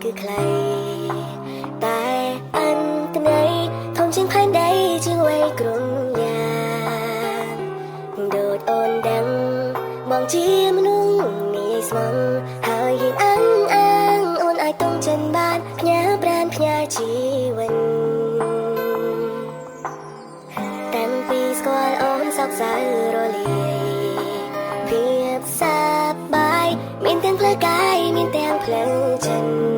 គឺខ្លីតែអន្តន័យធំជាងផែនដីជាងវ័យក្រុមយ៉ាងដូចអូនដឹងបងជាមនុស្សងាយស្មងហើយយើងអាងអូនអាចតុងចិនបានផ្ញើប្រានផ្ញើជីវិតតាំងពីស្គាល់អូនសោកសៅរលាយភាពសប្បាយមានទាំងផ្លូវកាយមានទាំងផ្លូវចិត្ត